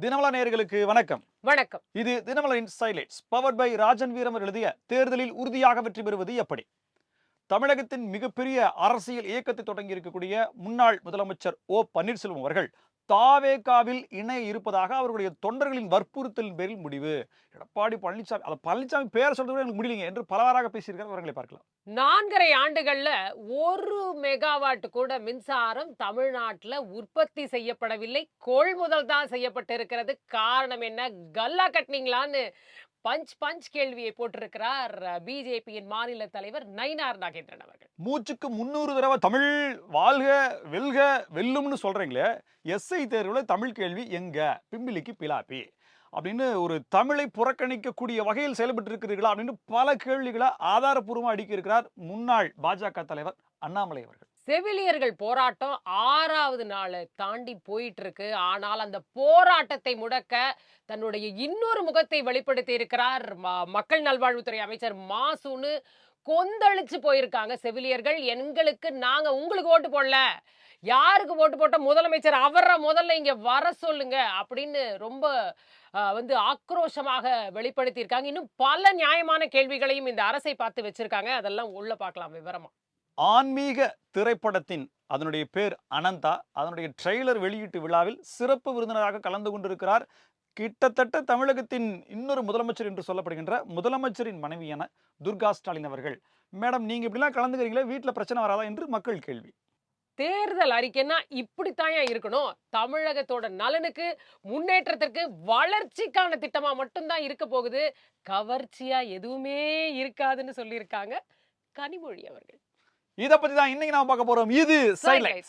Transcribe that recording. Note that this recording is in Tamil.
தினமலர் நேயர்களுக்கு வணக்கம். வணக்கம். இது தினமலரின் சைலைட்ஸ் பவர்ட் பை ராஜன் வீரமர் எழுதிய தேர்தலில் உறுதியாக வெற்றி பெறுவது எப்படி. தமிழகத்தின் மிகப்பெரிய அரசியல் இயக்கத்தை தொடங்கி இருக்கக்கூடிய முன்னாள் முதலமைச்சர் ஓ பன்னீர்செல்வம் அவர்கள் தாவேகாவில் இணைய இருப்பதாக அவர்களுடைய தொண்டர்களின் வற்புறுத்தலின் பேரில் முடிவு. எடப்பாடி பழனிசாமி பேரை சொல்றது எனக்கு முடியலைங்க என்று பலவாறாக பேசியிருக்கிறார். அவர்களை பார்க்கலாம். 4.5 ஆண்டுகள்ல 1 மெகாவாட் கூட மின்சாரம் தமிழ்நாட்டுல உற்பத்தி செய்யப்படவில்லை. கொள்முதல் தான் செய்யப்பட்டிருக்கிறது. காரணம் என்ன? கல்லா கட்டினீங்களான்னு பஞ்ச் கேள்வியை போட்டிருக்கிறார் பிஜேபியின் மாநில தலைவர் நயினார் நாகேந்திரன் அவர்கள். மூச்சுக்கு 300 தடவை தமிழ் வாழ்க வெல்க வெல்லும்னு சொல்றீங்களே, எஸ்ஐ தேர்வுல தமிழ் கேள்வி எங்க பிம்பிலிக்கு பிலாப்பி அப்படின்னு ஒரு தமிழை புறக்கணிக்கக்கூடிய வகையில் செயல்பட்டு இருக்கிறீர்களா அப்படின்னு பல கேள்விகளை ஆதாரப்பூர்வமாக அடுக்கி இருக்கிறார் முன்னாள் பாஜக தலைவர் அண்ணாமலை அவர்கள். செவிலியர்கள் போராட்டம் 6வது நாளை தாண்டி போயிட்டு இருக்கு. ஆனால் அந்த போராட்டத்தை முடக்க தன்னுடைய இன்னொரு முகத்தை வெளிப்படுத்தி இருக்கிறார் மக்கள் நல்வாழ்வுத்துறை அமைச்சர் மாசுன்னு. கொந்தளிச்சு போயிருக்காங்க செவிலியர்கள். நாங்க உங்களுக்கு ஓட்டு போடல, யாருக்கு ஓட்டு போட்ட முதலமைச்சர் அவரை முதல்ல இங்க வர சொல்லுங்க அப்படின்னு ரொம்ப ஆக்ரோஷமாக வெளிப்படுத்தி இருக்காங்க. இன்னும் பல நியாயமான கேள்விகளையும் இந்த அரசை பார்த்து வச்சிருக்காங்க. அதெல்லாம் உள்ள பார்க்கலாம் விவரமா. ஆன்மீக திரைப்படத்தின் அதனுடைய பேர் அனந்தா, அதனுடைய ட்ரெய்லர் வெளியீட்டு விழாவில் சிறப்பு விருந்தினராக கலந்து கொண்டிருக்கிறார். கிட்டத்தட்ட தமிழகத்தின் இன்னொரு முதலமைச்சர் என்று சொல்லப்படுகின்ற முதலமைச்சரின் மனைவியான துர்கா ஸ்டாலின் அவர்கள். மேடம், நீங்க இப்படிலாம் கலந்துக்கிறீங்களே, வீட்டுல பிரச்சனை வராதா என்று மக்கள் கேள்வி. தேர்தல் அறிக்கைன்னா இப்படித்தான் இருக்கணும். தமிழகத்தோட நலனுக்கு, முன்னேற்றத்திற்கு, வளர்ச்சிக்கான திட்டமா மட்டும்தான் இருக்க போகுது. கவர்ச்சியா எதுவுமே இருக்காதுன்னு சொல்லியிருக்காங்க கனிமொழி அவர்கள். இத பத்தி தான் இன்னைக்கு நாம பார்க்க போறோம். இது சைலைட்ஸ்.